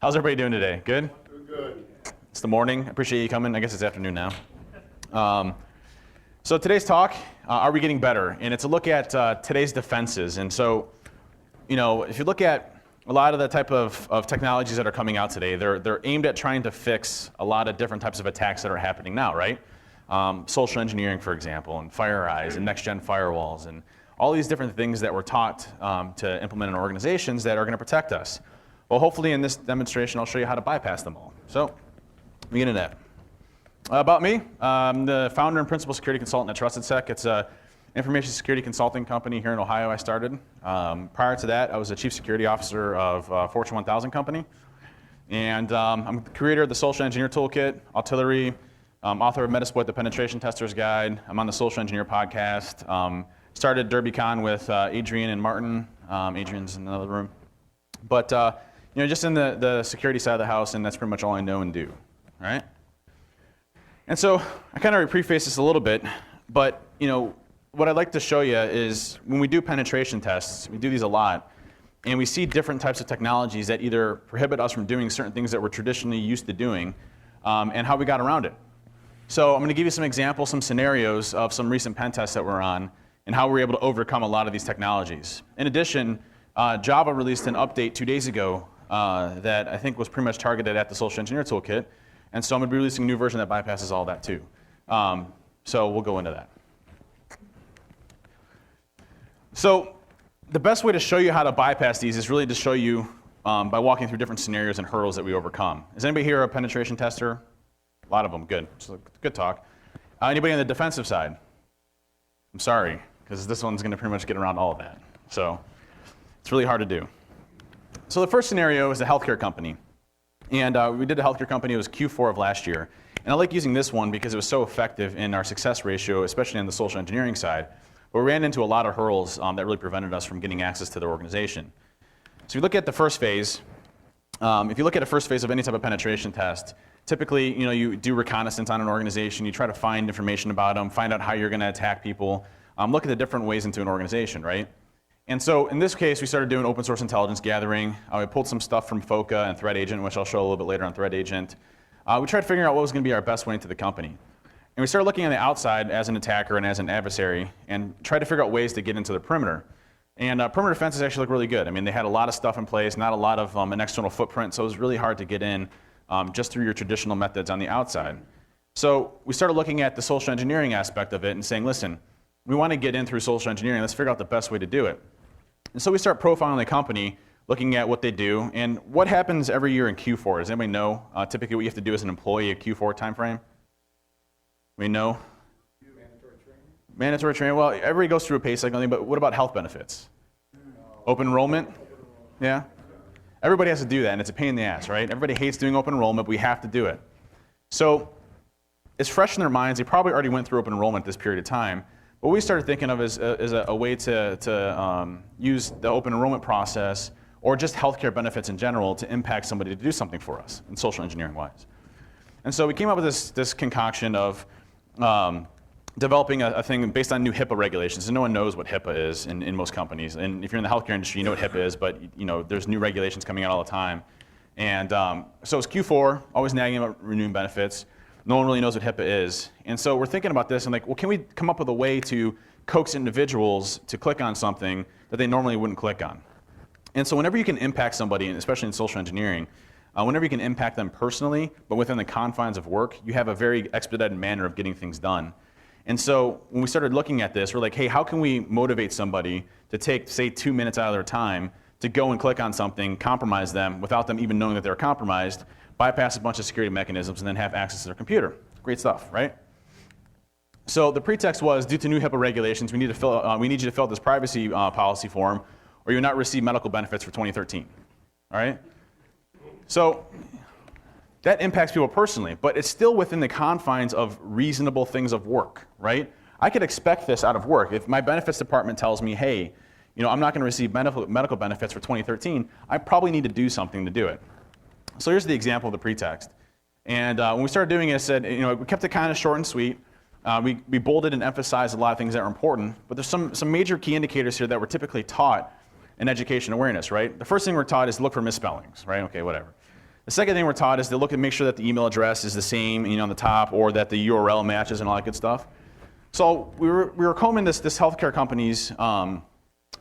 How's everybody doing today? Good? Good. It's the morning. I appreciate you coming. I guess it's afternoon now. So today's talk, are we getting better? And it's a look at today's defenses. And so, if you look at a lot of the type of technologies that are coming out today, they're aimed at trying to fix a lot of different types of attacks that are happening now, right? Social engineering, for example, and FireEyes, and next-gen firewalls, and all these different things that we're taught to implement in organizations that are going to protect us. Well, hopefully in this demonstration, I'll show you how to bypass them all. So, begin into that. About me, I'm the founder and principal security consultant at TrustedSec. It's an information security consulting company here in Ohio I started. Prior to that, I was the chief security officer of a Fortune 1000 company. And I'm the creator of the Social Engineer Toolkit, Artillery, author of Metasploit, the Penetration Tester's Guide. I'm on the Social Engineer podcast. Started DerbyCon with Adrian and Martin. Adrian's in another room. But just in the security side of the house, and that's pretty much all I know and do, right? And so I kind of preface this a little bit, but what I'd like to show you is when we do penetration tests, we do these a lot, and we see different types of technologies that either prohibit us from doing certain things that we're traditionally used to doing, and how we got around it. So I'm going to give you some examples, some scenarios of some recent pen tests that we're on, and how we're able to overcome a lot of these technologies. In addition, Java released an update 2 days ago that I think was pretty much targeted at the Social Engineer Toolkit, and so I'm going to be releasing a new version that bypasses all that too. So we'll go into that. So the best way to show you how to bypass these is really to show you by walking through different scenarios and hurdles that we overcome. Is anybody here a penetration tester? A lot of them, good. So good talk. Anybody on the defensive side? I'm sorry, because this one's going to pretty much get around all of that. So it's really hard to do. So the first scenario is a healthcare company. And we did a healthcare company, it was Q4 of last year. And I like using this one because it was so effective in our success ratio, especially on the social engineering side. But we ran into a lot of hurdles that really prevented us from getting access to their organization. So if you look at the first phase, if you look at a first phase of any type of penetration test, typically, you do reconnaissance on an organization, you try to find information about them, find out how you're going to attack people, look at the different ways into an organization, right? And so in this case, we started doing open source intelligence gathering. We pulled some stuff from FOCA and ThreatAgent, which I'll show a little bit later on ThreatAgent. We tried figuring out what was going to be our best way into the company. And we started looking on the outside as an attacker and as an adversary and tried to figure out ways to get into the perimeter. And perimeter defenses actually look really good. I mean, they had a lot of stuff in place, not a lot of an external footprint, so it was really hard to get in just through your traditional methods on the outside. So we started looking at the social engineering aspect of it and saying, listen, we want to get in through social engineering, let's figure out the best way to do it. And so we start profiling the company, looking at what they do, and what happens every year in Q4. Does anybody know typically what you have to do as an employee at Q4 timeframe? We know? Mandatory training. Mandatory training, well, everybody goes through a pay cycle, but what about health benefits? Open enrollment? Yeah? Everybody has to do that, and it's a pain in the ass, right? Everybody hates doing open enrollment, but we have to do it. So it's fresh in their minds. They probably already went through open enrollment this period of time. What we started thinking of is a way to use the open enrollment process or just healthcare benefits in general to impact somebody to do something for us, in social engineering wise. And so we came up with this concoction of developing a thing based on new HIPAA regulations. And no one knows what HIPAA is in most companies. And if you're in the healthcare industry, you know what HIPAA is, but there's new regulations coming out all the time. And so it's Q4, always nagging about renewing benefits. No one really knows what HIPAA is. And so we're thinking about this and well, can we come up with a way to coax individuals to click on something that they normally wouldn't click on? And so whenever you can impact somebody, especially in social engineering, whenever you can impact them personally, but within the confines of work, you have a very expedited manner of getting things done. And so when we started looking at this, we're like, hey, how can we motivate somebody to take, say, 2 minutes out of their time to go and click on something, compromise them without them even knowing that they're compromised, bypass a bunch of security mechanisms, and then have access to their computer. Great stuff, right? So the pretext was, due to new HIPAA regulations, we need you to fill out this privacy policy form, or you'll not receive medical benefits for 2013. All right? So that impacts people personally, but it's still within the confines of reasonable things of work, right? I could expect this out of work. If my benefits department tells me, hey, I'm not going to receive medical benefits for 2013, I probably need to do something to do it. So here's the example of the pretext. And when we started doing it, I said, we kept it kind of short and sweet. We bolded and emphasized a lot of things that are important, but there's some major key indicators here that we're typically taught and education awareness, right? The first thing we're taught is to look for misspellings, right? Okay, whatever. The second thing we're taught is to look and make sure that the email address is the same, on the top, or that the URL matches and all that good stuff. So we were combing this healthcare company's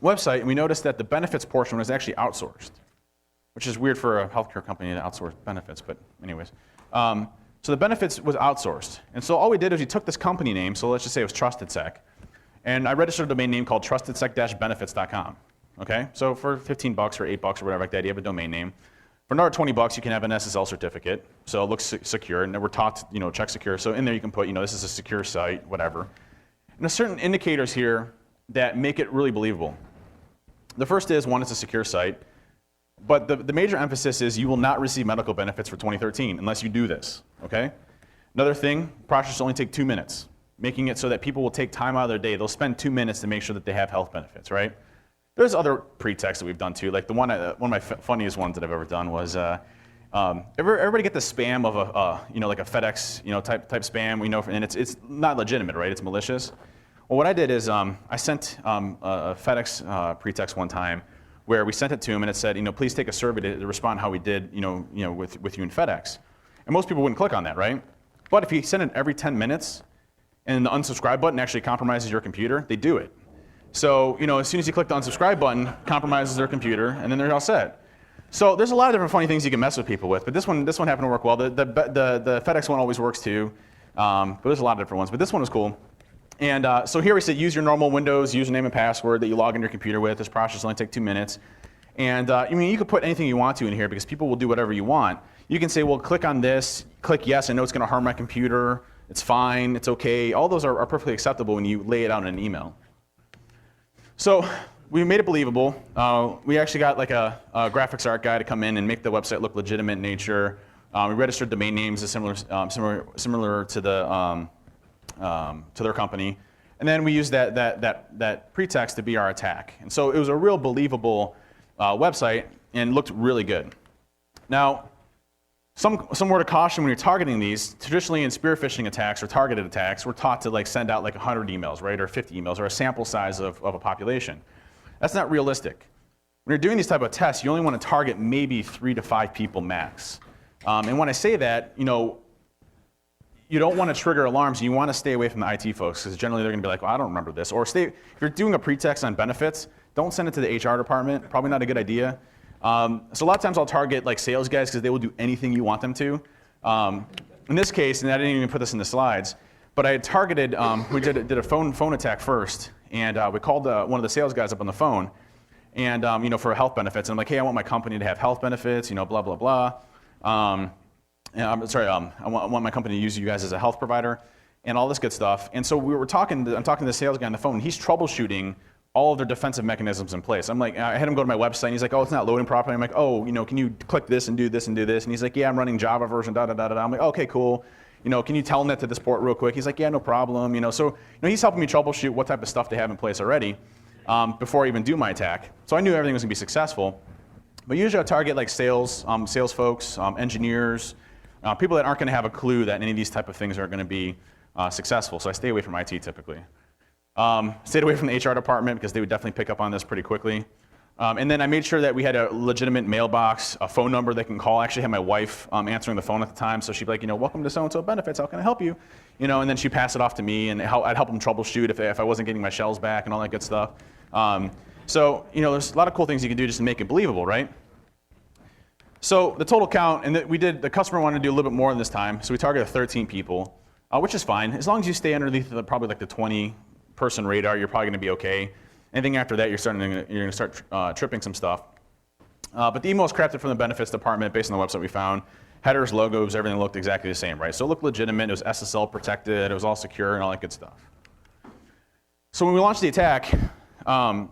website, and we noticed that the benefits portion was actually outsourced, which is weird for a healthcare company to outsource benefits, but anyways. So the benefits was outsourced. And so all we did is we took this company name, so let's just say it was TrustedSec, and I registered a domain name called trustedsec-benefits.com. Okay, so for 15 bucks or 8 bucks or whatever like that, you have a domain name. For another 20 bucks, you can have an SSL certificate, so it looks secure, and we're taught to, check secure. So in there you can put, this is a secure site, whatever. And there's certain indicators here that make it really believable. The first is, one, it's a secure site, but the major emphasis is you will not receive medical benefits for 2013 unless you do this, okay? Another thing, process only take 2 minutes, making it so that people will take time out of their day. They'll spend 2 minutes to make sure that they have health benefits, right? There's other pretexts that we've done too. Like the one of my funniest ones that I've ever done was, everybody get the spam of like a FedEx, type spam, and it's not legitimate, right? It's malicious. Well, what I did is I sent a FedEx pretext one time where we sent it to him and it said, please take a survey to respond how we did, with you in FedEx. And most people wouldn't click on that, right? But if you send it every 10 minutes and the unsubscribe button actually compromises your computer, they do it. So, as soon as you click the unsubscribe button, compromises their computer, and then they're all set. So there's a lot of different funny things you can mess with people with, but this one happened to work well. The FedEx one always works too, but there's a lot of different ones. But this one was cool. And so here we said use your normal Windows username and password that you log into your computer with. This process only take 2 minutes. And you could put anything you want to in here because people will do whatever you want. You can say, well, click on this, click yes, I know it's going to harm my computer, it's fine, it's okay. All those are perfectly acceptable when you lay it out in an email. So we made it believable. We actually got like a graphics art guy to come in and make the website look legitimate in nature. We registered domain names as similar to their company, and then we used that pretext to be our attack. And so it was a real believable website and looked really good. Now, some word of caution when you're targeting these. Traditionally, in spear phishing attacks or targeted attacks, we're taught to send out 100 emails, right, or 50 emails, or a sample size of a population. That's not realistic. When you're doing these type of tests, you only want to target maybe 3 to 5 people max. And when I say that, you don't want to trigger alarms. You want to stay away from the IT folks because generally they're going to be like, well, I don't remember this. Or if you're doing a pretext on benefits, don't send it to the HR department. Probably not a good idea. So a lot of times I'll target sales guys because they will do anything you want them to. In this case, and I didn't even put this in the slides, but I had targeted, we did a phone attack first, and we called one of the sales guys up on the phone, and for health benefits. And I'm like, hey, I want my company to have health benefits, blah, blah, blah. I want my company to use you guys as a health provider, and all this good stuff. And so I'm talking to the sales guy on the phone, and he's troubleshooting all of their defensive mechanisms in place. I'm like, I had him go to my website, and he's like, oh, it's not loading properly. I'm like, oh, can you click this and do this and do this? And he's like, yeah, I'm running Java version, da da da da. I'm like, okay, cool. Can you tell net to this port real quick? He's like, yeah, no problem. So he's helping me troubleshoot what type of stuff they have in place already before I even do my attack. So I knew everything was gonna be successful. But usually I target sales folks, engineers, people that aren't gonna have a clue that any of these type of things are gonna be successful. So I stay away from IT typically. Stayed away from the HR department because they would definitely pick up on this pretty quickly. And then I made sure that we had a legitimate mailbox, a phone number they can call. I actually had my wife answering the phone at the time, so she'd be like, welcome to so-and-so benefits, how can I help you? And then she'd pass it off to me, and I'd help them troubleshoot if I wasn't getting my shells back and all that good stuff. So there's a lot of cool things you can do just to make it believable, right? So the total count, and the customer wanted to do a little bit more this time, so we targeted 13 people, which is fine. As long as you stay underneath probably the 20-person radar, you're probably gonna be okay. Anything after that, you're gonna start tripping some stuff. But the email was crafted from the benefits department based on the website we found. Headers, logos, everything looked exactly the same, right? So it looked legitimate, it was SSL protected, it was all secure and all that good stuff. So when we launched the attack, I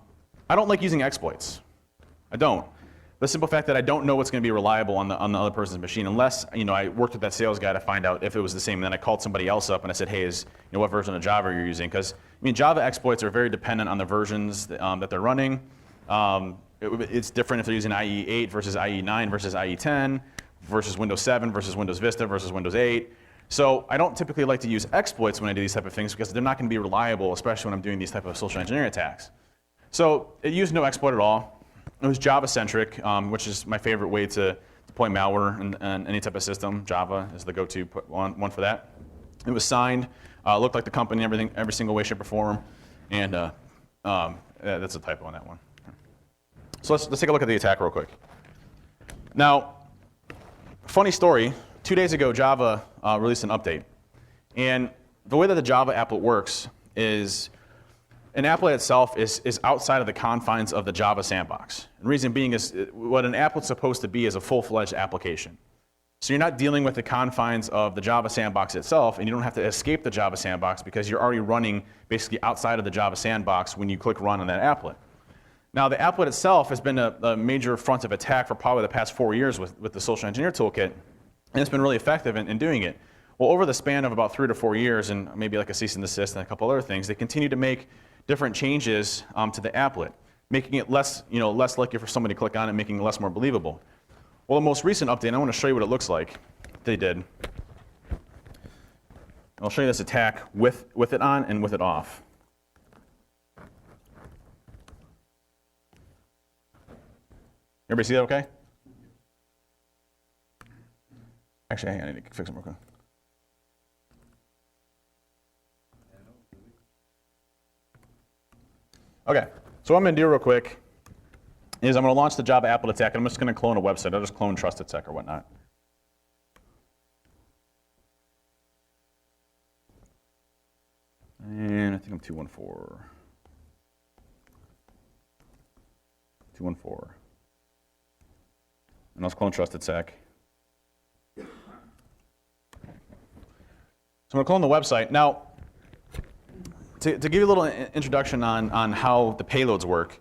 don't like using exploits. I don't. The simple fact that I don't know what's going to be reliable on the other person's machine, unless I worked with that sales guy to find out if it was the same. And then I called somebody else up and I said, hey, what version of Java you're using? Because Java exploits are very dependent on the versions that they're running. It's different if they're using IE 8 versus IE 9 versus IE 10 versus Windows 7 versus Windows Vista versus Windows 8. So I don't typically like to use exploits when I do these type of things because they're not going to be reliable, especially when I'm doing these type of social engineering attacks. So it used no exploit at all. It was Java-centric, which is my favorite way to deploy malware in any type of system. Java is the go-to one for that. It was signed, looked like the company, everything, every single way, shape, or form, and that's a typo on that one. So let's take a look at the attack real quick. Now, funny story, 2 days ago, Java released an update. And the way that the Java applet works is an applet itself is outside of the confines of the Java sandbox. And the reason being is what an applet's supposed to be is a full-fledged application. So you're not dealing with the confines of the Java sandbox itself, and you don't have to escape the Java sandbox because you're already running basically outside of the Java sandbox when you click run on that applet. Now, the applet itself has been a major front of attack for probably the past 4 years with the social engineer toolkit, and it's been really effective in doing it. Well, over the span of about 3 to 4 years, and maybe like a cease and desist and a couple other things, they continue to make different changes to the applet, making it less likely for somebody to click on it, making it less more believable. Well, the most recent update, I want to show you what it looks like. They did. I'll show you this attack with it on and with it off. Everybody see that okay? Actually, hang on, I need to fix it real quick. Okay, so what I'm going to do real quick is I'm going to launch the Java applet attack, and I'm just going to clone a website. I'll just clone TrustedSec or whatnot. And I think I'm 214. 214. And let's clone TrustedSec. So I'm going to clone the website. Now, to give you a little introduction on how the payloads work,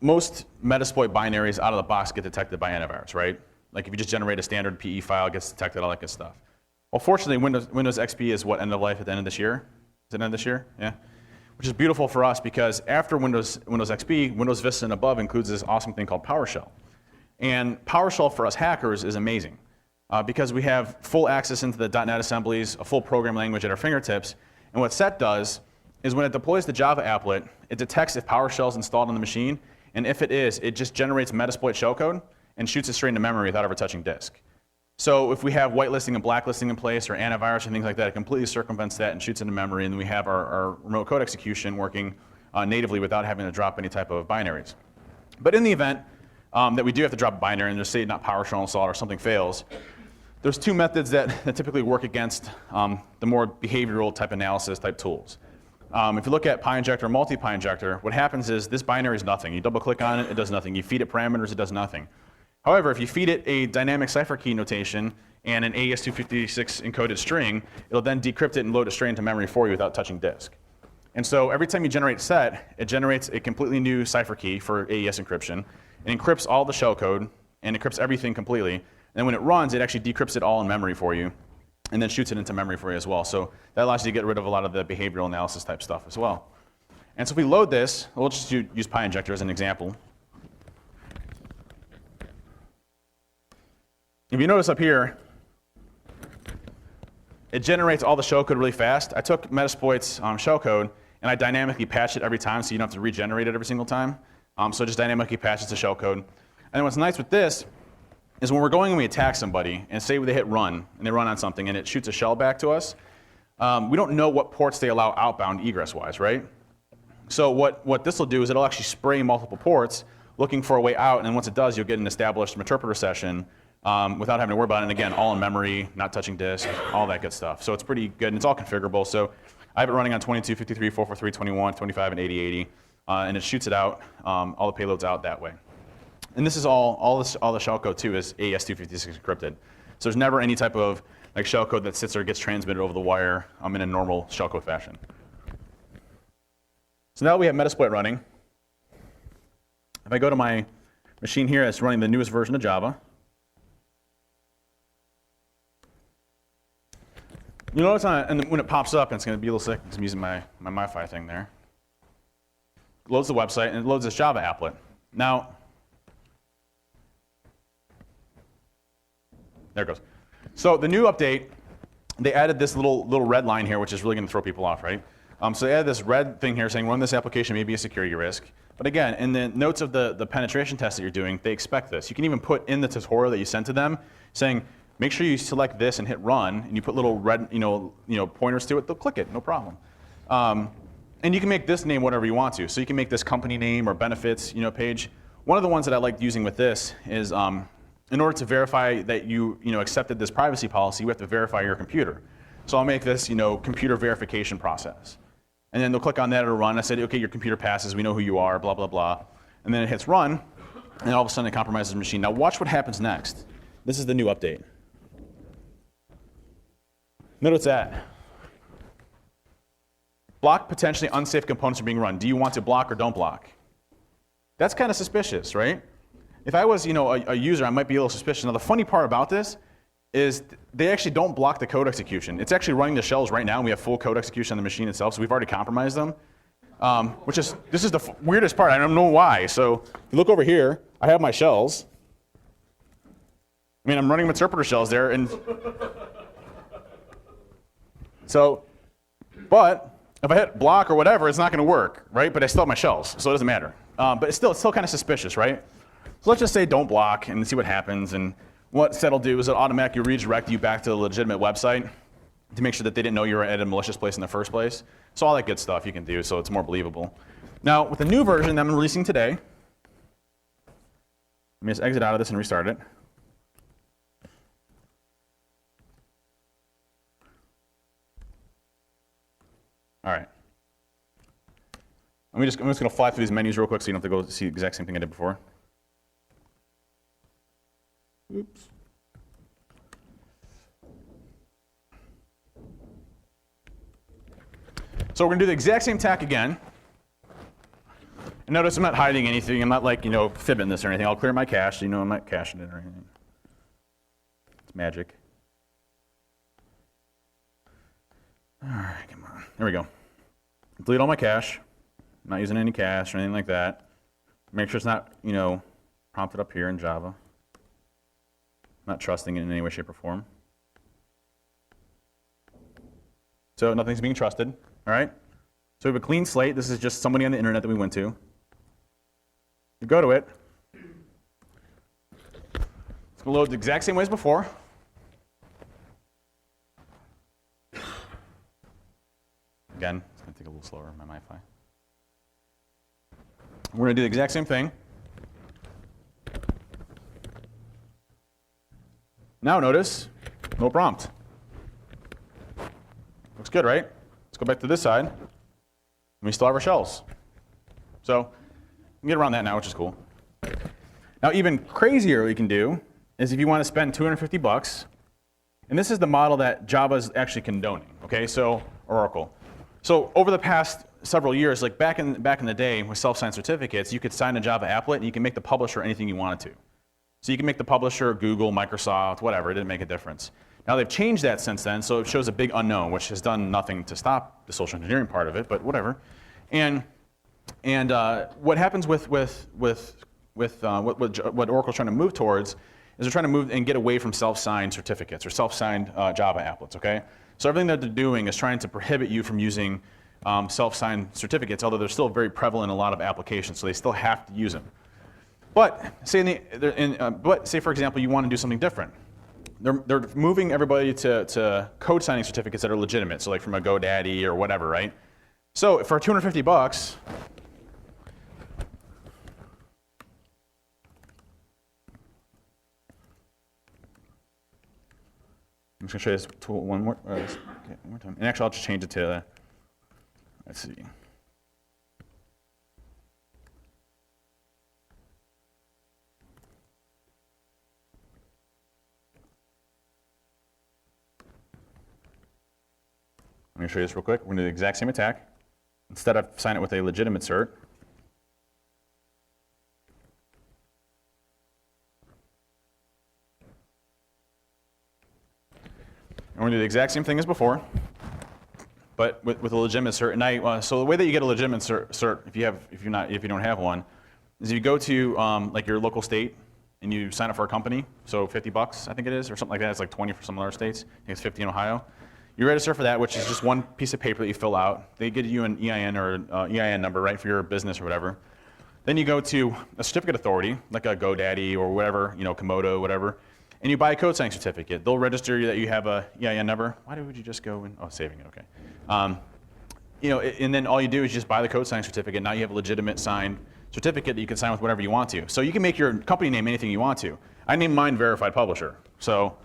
most Metasploit binaries out of the box get detected by antivirus, right? Like if you just generate a standard PE file, it gets detected, all that good stuff. Well, fortunately, Windows XP is what, end of life at the end of this year? Is it end of this year? Yeah. Which is beautiful for us because after Windows XP, Windows Vista and above includes this awesome thing called Powershell. And Powershell for us hackers is amazing because we have full access into the .NET assemblies, a full program language at our fingertips. And what SET does is when it deploys the Java applet, it detects if PowerShell is installed on the machine, and if it is, it just generates Metasploit shellcode and shoots it straight into memory without ever touching disk. So if we have whitelisting and blacklisting in place or antivirus and things like that, it completely circumvents that and shoots into memory, and then we have our remote code execution working natively without having to drop any type of binaries. But in the event that we do have to drop a binary and just say not PowerShell installed or something fails, there's two methods that typically work against the more behavioral type analysis type tools. If you look at PyInjector or multi-PyInjector, what happens is this binary is nothing. You double click on it, it does nothing. You feed it parameters, it does nothing. However, if you feed it a dynamic cipher key notation and an AES-256 encoded string, it'll then decrypt it and load it straight into memory for you without touching disk. And so every time you generate set, it generates a completely new cipher key for AES encryption. It encrypts all the shellcode and encrypts everything completely. And then when it runs, it actually decrypts it all in memory for you and then shoots it into memory for you as well. So that allows you to get rid of a lot of the behavioral analysis type stuff as well. And so if we load this, we'll just use PyInjector as an example. If you notice up here, it generates all the shellcode really fast. I took Metasploit's shellcode and I dynamically patched it every time so you don't have to regenerate it every single time. So it just dynamically patches the shellcode. And then what's nice with this is when we're going and we attack somebody and say they hit run and they run on something and it shoots a shell back to us, we don't know what ports they allow outbound egress-wise, right? So what this will do is it'll actually spray multiple ports looking for a way out, and then once it does, you'll get an established interpreter session without having to worry about it. And again, all in memory, not touching disk, all that good stuff. So it's pretty good, and it's all configurable. So I have it running on 22, 53, 443, 21, 25, and 8080, and it shoots it out, all the payloads out that way. And this is all the shellcode too is AES-256 encrypted. So there's never any type of like shellcode that sits or gets transmitted over the wire in a normal shellcode fashion. So now we have Metasploit running. If I go to my machine here, it's running the newest version of Java. You notice and when it pops up, and it's going to be a little sick because I'm using my MiFi thing there. It loads the website and it loads this Java applet. Now, there it goes. So the new update, they added this little red line here, which is really going to throw people off, right? So they added this red thing here saying run this application may be a security risk. But again, in the notes of the penetration test that you're doing, they expect this. You can even put in the tutorial that you sent to them saying, make sure you select this and hit run, and you put little red pointers to it, they'll click it, no problem. And you can make this name whatever you want to. So you can make this company name or benefits page. One of the ones that I like using with this is in order to verify that you accepted this privacy policy, you have to verify your computer. So I'll make this computer verification process. And then they'll click on that, it'll run. I said, okay, your computer passes, we know who you are, blah, blah, blah. And then it hits run, and all of a sudden it compromises the machine. Now watch what happens next. This is the new update. Note what's that. Block potentially unsafe components are being run. Do you want to block or don't block? That's kind of suspicious, right? If I was a user, I might be a little suspicious. Now the funny part about this is they actually don't block the code execution. It's actually running the shells right now, and we have full code execution on the machine itself, so we've already compromised them. This is the weirdest part. I don't know why. So if you look over here, I have my shells. I mean, I'm running interpreter shells there, and so, but if I hit block or whatever, it's not going to work, right? But I still have my shells, so it doesn't matter. But it's still kind of suspicious, right? So let's just say don't block and see what happens. And what that'll do is it'll automatically redirect you back to the legitimate website to make sure that they didn't know you were at a malicious place in the first place. So all that good stuff you can do, so it's more believable. Now, with the new version that I'm releasing today, let me just exit out of this and restart it. All right. I'm just going to fly through these menus real quick so you don't have to go see the exact same thing I did before. Oops. So we're going to do the exact same tack again. And notice I'm not hiding anything. I'm not fibbing this or anything. I'll clear my cache so you know I'm not caching it or anything. It's magic. All right, come on. There we go. Delete all my cache. I'm not using any cache or anything like that. Make sure it's not, prompted up here in Java. Not trusting it in any way, shape, or form. So nothing's being trusted, all right? So we have a clean slate. This is just somebody on the internet that we went to. You go to it. It's going to load the exact same way as before. Again, it's going to take a little slower on my MiFi. We're going to do the exact same thing. Now notice, no prompt. Looks good, right? Let's go back to this side. And we still have our shells. So we can get around that now, which is cool. Now even crazier what you can do is if you want to spend $250, and this is the model that Java is actually condoning, okay? So, or Oracle. So over the past several years, like back in the day with self-signed certificates, you could sign a Java applet and you can make the publisher anything you wanted to. So you can make the publisher Google, Microsoft, whatever, it didn't make a difference. Now they've changed that since then, so it shows a big unknown, which has done nothing to stop the social engineering part of it, but whatever. And what happens with what Oracle's trying to move towards is they're trying to move and get away from self-signed certificates or self-signed Java applets, okay? So everything that they're doing is trying to prohibit you from using self-signed certificates, although they're still very prevalent in a lot of applications, so they still have to use them. But say, say for example, you want to do something different. They're moving everybody to code signing certificates that are legitimate, so like from a GoDaddy or whatever, right? So for $250, I'm just going to show you this tool one more time. And actually, I'll just change it to, let's see. I'm going to show you this real quick. We're going to do the exact same attack. Instead, I've signed it with a legitimate cert. And we're going to do the exact same thing as before, but with a legitimate cert. And so the way that you get a legitimate cert, if you don't have one, is if you go to like your local state and you sign up for a company. So $50, I think it is, or something like that. It's like 20 for some other states. I think it's 50 in Ohio. You register for that, which is just one piece of paper that you fill out. They give you an EIN or EIN number, right, for your business or whatever. Then you go to a certificate authority, like a GoDaddy or whatever, Komodo, whatever, and you buy a code signing certificate. They'll register that you have a, never. Why would you just go and, saving it, okay. And then all you do is just buy the code signing certificate. Now you have a legitimate signed certificate that you can sign with whatever you want to. So you can make your company name anything you want to. I named mine Verified Publisher. So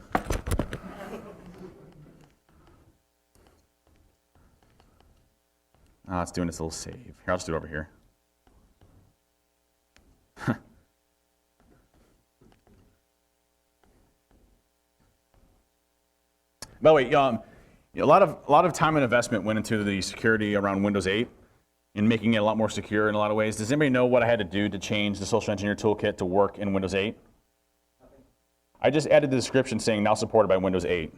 it's doing its little save. Here, I'll just do it over here. By the way, a lot of time and investment went into the security around Windows 8 and making it a lot more secure in a lot of ways. Does anybody know what I had to do to change the Social Engineer Toolkit to work in Windows 8? I just added the description saying now supported by Windows 8.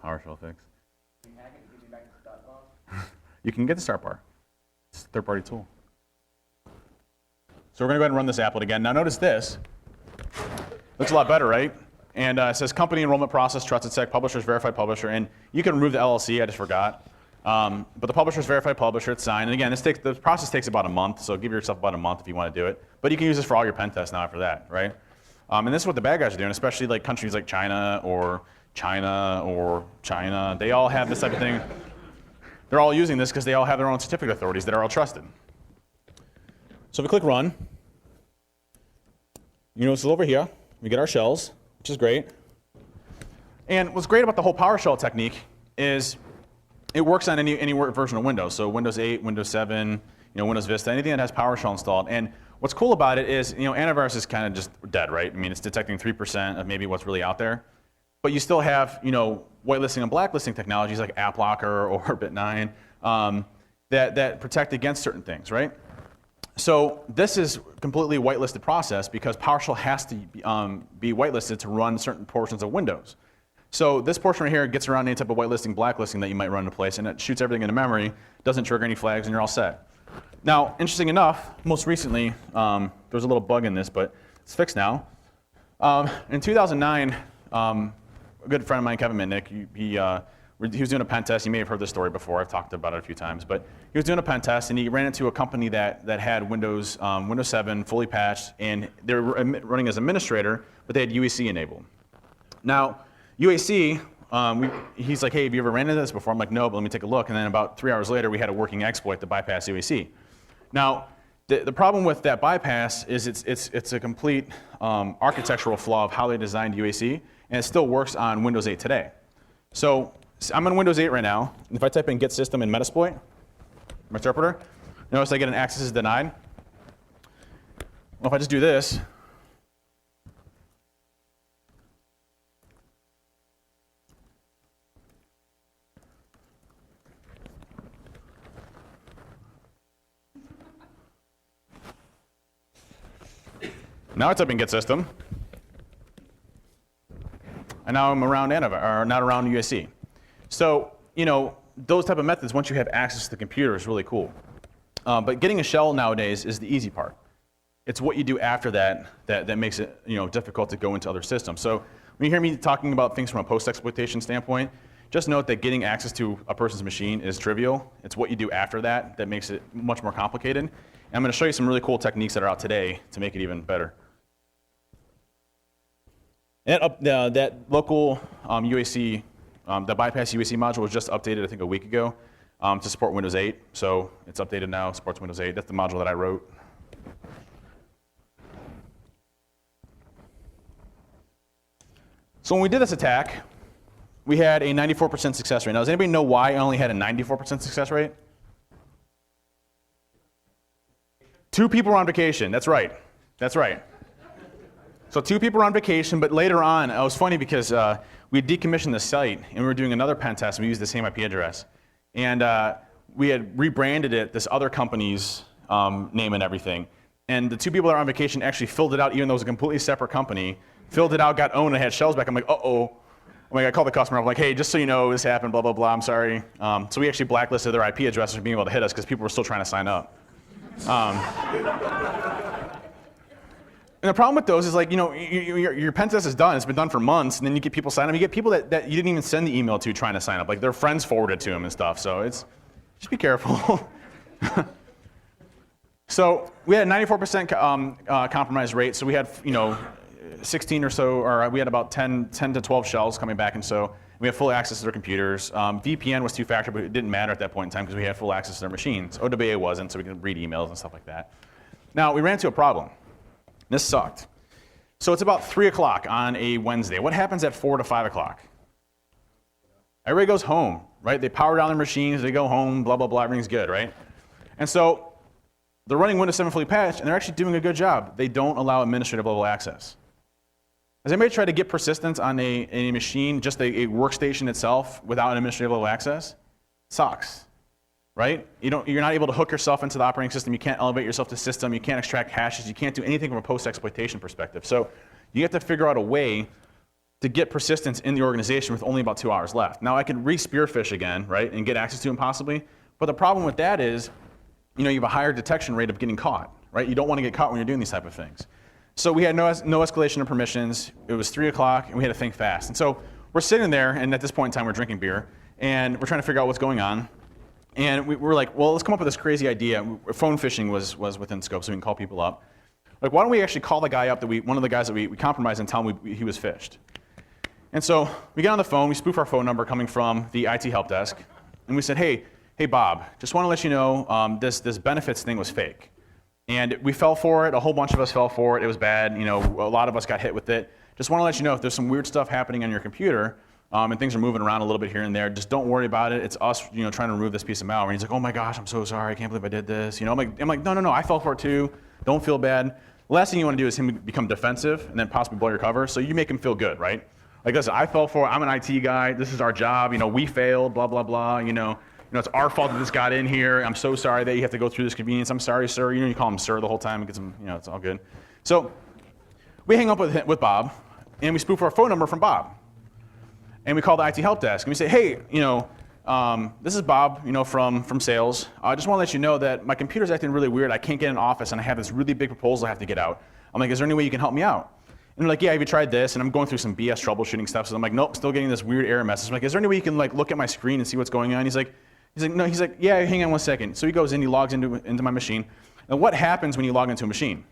PowerShell fix. You can get the start bar. It's a third-party tool. So we're going to go ahead and run this applet again. Now notice this. Looks a lot better, right? And it says company enrollment process, trusted sec, publisher's verified publisher. And you can remove the LLC, I just forgot. But the publisher's verified publisher, it's signed. And again, the process takes about a month, so give yourself about a month if you want to do it. But you can use this for all your pen tests now after that, right? And this is what the bad guys are doing, especially like countries like China or China. They all have this type of thing. They're all using this because they all have their own certificate authorities that are all trusted. So if we click run, you notice over here, we get our shells, which is great. And what's great about the whole PowerShell technique is it works on any version of Windows. So Windows 8, Windows 7, Windows Vista, anything that has PowerShell installed. And what's cool about it is, antivirus is kind of just dead, right? I mean, it's detecting 3% of maybe what's really out there. But you still have, whitelisting and blacklisting technologies like AppLocker or Bit9 that protect against certain things, right? So this is completely whitelisted process because PowerShell has to be whitelisted to run certain portions of Windows. So this portion right here gets around any type of whitelisting, blacklisting that you might run into place, and it shoots everything into memory, doesn't trigger any flags, and you're all set. Now, interesting enough, most recently, there was a little bug in this, but it's fixed now. In 2009, a good friend of mine, Kevin Mitnick, he was doing a pen test. You may have heard this story before. I've talked about it a few times. But he was doing a pen test, and he ran into a company that had Windows 7 fully patched, and they were running as administrator, but they had UAC enabled. Now, UAC, he's like, hey, have you ever ran into this before? I'm like, no, but let me take a look. And then about 3 hours later, we had a working exploit to bypass UAC. Now, the problem with that bypass is it's a complete architectural flaw of how they designed UAC, and it still works on Windows 8 today. So I'm on Windows 8 right now, and if I type in get system in Metasploit, my interpreter, notice I get an access is denied. Well, if I just do this, now I type in get system, and now I'm around not around UAC. So, those type of methods, once you have access to the computer, is really cool. But getting a shell nowadays is the easy part. It's what you do after that makes it difficult to go into other systems. So when you hear me talking about things from a post-exploitation standpoint, just note that getting access to a person's machine is trivial. It's what you do after that makes it much more complicated. And I'm going to show you some really cool techniques that are out today to make it even better. And that local UAC, the bypass UAC module was just updated, I think, a week ago to support Windows 8. So it's updated now, supports Windows 8. That's the module that I wrote. So when we did this attack, we had a 94% success rate. Now, does anybody know why I only had a 94% success rate? 2 people were on vacation. That's right. That's right. So 2 people were on vacation, but later on, it was funny because we had decommissioned the site, and we were doing another pen test, and we used the same IP address. And we had rebranded it, this other company's name and everything. And the 2 people that were on vacation actually filled it out, even though it was a completely separate company, filled it out, got owned, and had shells back. I'm like, uh-oh. I called the customer. I'm like, hey, just so you know, this happened, blah, blah, blah, I'm sorry. So we actually blacklisted their IP addresses from being able to hit us because people were still trying to sign up. And the problem with those is like, your pen test is done. It's been done for months, and then you get people sign up. You get people that you didn't even send the email to trying to sign up. Like their friends forwarded to them and stuff. So just be careful. So we had a 94% compromise rate. So we had 16 or so, or we had about 10 to 12 shells coming back, and so we had full access to their computers. VPN was two-factor, but it didn't matter at that point in time because we had full access to their machines. OWA wasn't, so we could read emails and stuff like that. Now we ran into a problem. This sucked. So it's about 3 o'clock on a Wednesday. What happens at 4 to 5 o'clock? Everybody goes home, right? They power down their machines, they go home, blah, blah, blah, everything's good, right? And so they're running Windows 7 fully patched, and they're actually doing a good job. They don't allow administrative level access. Has anybody tried to get persistence on a machine, just a workstation itself, without administrative level access? Sucks, right? You're not able to hook yourself into the operating system. You can't elevate yourself to system. You can't extract hashes. You can't do anything from a post-exploitation perspective. So you have to figure out a way to get persistence in the organization with only about 2 hours left. Now I could re-spearfish again, right, and get access to them possibly. But the problem with that is, you have a higher detection rate of getting caught, right? You don't want to get caught when you're doing these type of things. So we had no escalation of permissions. It was 3 o'clock, and we had to think fast. And so we're sitting there, and at this point in time, we're drinking beer, and we're trying to figure out what's going on. And we're like, well, let's come up with this crazy idea. Phone phishing was within scope, so we can call people up. Like, why don't we actually call the guy up one of the guys that we compromised and tell him he was phished? And so we get on the phone, we spoof our phone number coming from the IT help desk, and we said, hey Bob, just want to let you know this benefits thing was fake. And we fell for it, a whole bunch of us fell for it, it was bad, a lot of us got hit with it. Just want to let you know if there's some weird stuff happening on your computer, and things are moving around a little bit here and there, just don't worry about it, it's us trying to remove this piece of malware. And he's like, oh my gosh, I'm so sorry, I can't believe I did this. I'm like, no, I fell for it too, don't feel bad. The last thing you want to do is him become defensive and then possibly blow your cover, so you make him feel good, right? Like, listen, I fell for it, I'm an IT guy, this is our job, we failed, blah, blah, blah, it's our fault that this got in here. I'm so sorry that you have to go through this convenience. I'm sorry, sir. You call him sir the whole time. It gets him, it's all good. So we hang up with Bob, and we spoof our phone number from Bob. And we call the IT help desk, and we say, hey, this is Bob, from sales. I just want to let you know that my computer's acting really weird. I can't get in office, and I have this really big proposal I have to get out. I'm like, is there any way you can help me out? And they're like, yeah, have you tried this? And I'm going through some BS troubleshooting stuff. So I'm like, nope, still getting this weird error message. I'm like, is there any way you can look at my screen and see what's going on? He's like, no, yeah, hang on 1 second. So he goes in, he logs into my machine. And what happens when you log into a machine?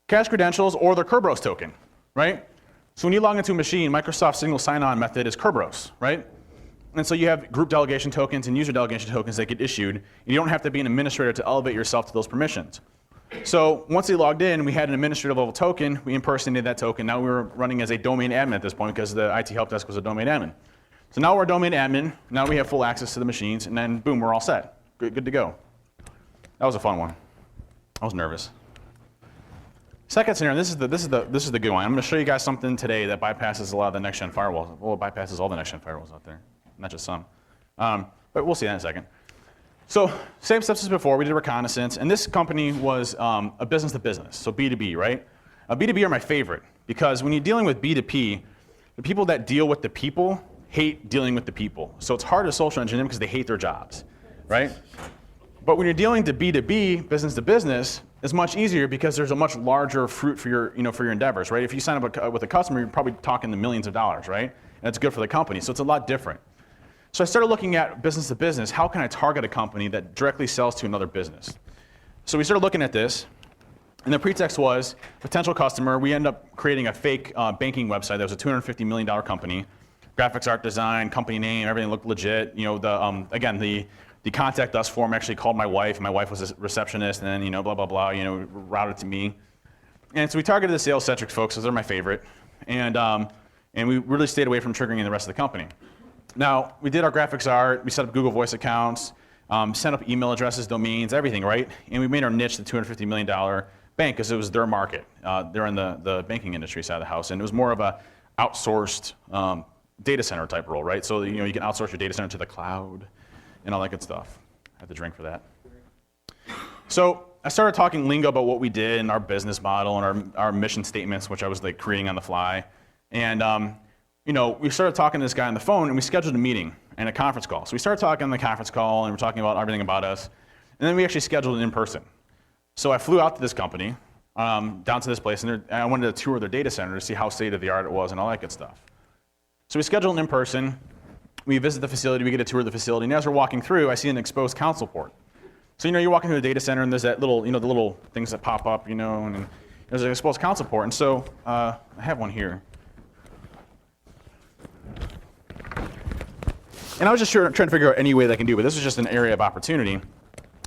Cache credentials or the Kerberos token, right? So when you log into a machine, Microsoft's single sign-on method is Kerberos, right? And so you have group delegation tokens and user delegation tokens that get issued. You don't have to be an administrator to elevate yourself to those permissions. So once he logged in, we had an administrative level token. We impersonated that token. Now we were running as a domain admin at this point because the IT help desk was a domain admin. So now we're a domain admin. Now we have full access to the machines, and then boom, we're all set. Good to go. That was a fun one. I was nervous. Second scenario, this is the good one. I'm going to show you guys something today that bypasses a lot of the next-gen firewalls. Well, it bypasses all the next-gen firewalls out there, not just some. But we'll see that in a second. So same steps as before. We did reconnaissance, and this company was a business-to-business, so B2B, right? B2B are my favorite because when you're dealing with B2P, the people that deal with the people hate dealing with the people. So it's hard to social engineer them because they hate their jobs, right? But when you're dealing to B2B, business to business, it's much easier because there's a much larger fruit for your endeavors, right? If you sign up with a customer, you're probably talking the millions of dollars, right? And it's good for the company, so it's a lot different. So I started looking at business to business. How can I target a company that directly sells to another business? So we started looking at this, and the pretext was potential customer. We ended up creating a fake banking website that was a $250 million company. Graphics, art design, company name, everything looked legit. Again, the contact us form actually called my wife. My wife was a receptionist, and then blah blah blah. Routed to me. And so we targeted the sales-centric folks, because they're my favorite. And we really stayed away from triggering the rest of the company. Now we did our graphics art. We set up Google Voice accounts, sent up email addresses, domains, everything, right? And we made our niche the $250 million bank because it was their market. They're in the banking industry side of the house, and it was more of a outsourced data center type role, right? So you can outsource your data center to the cloud and all that good stuff. I have to drink for that. So I started talking lingo about what we did and our business model and our mission statements, which I was creating on the fly. And we started talking to this guy on the phone, and we scheduled a meeting and a conference call. So we started talking on the conference call, and we're talking about everything about us. And then we actually scheduled it in person. So I flew out to this company, down to this place, and I wanted to tour their data center to see how state-of-the-art it was and all that good stuff. So we scheduled an in-person. We visit the facility. We get a tour of the facility. And as we're walking through, I see an exposed console port. So you're walking through the data center, and there's that little, the little things that pop up, and there's an exposed console port. And so I have one here. And I was just trying to figure out any way that I can do, but this is just an area of opportunity.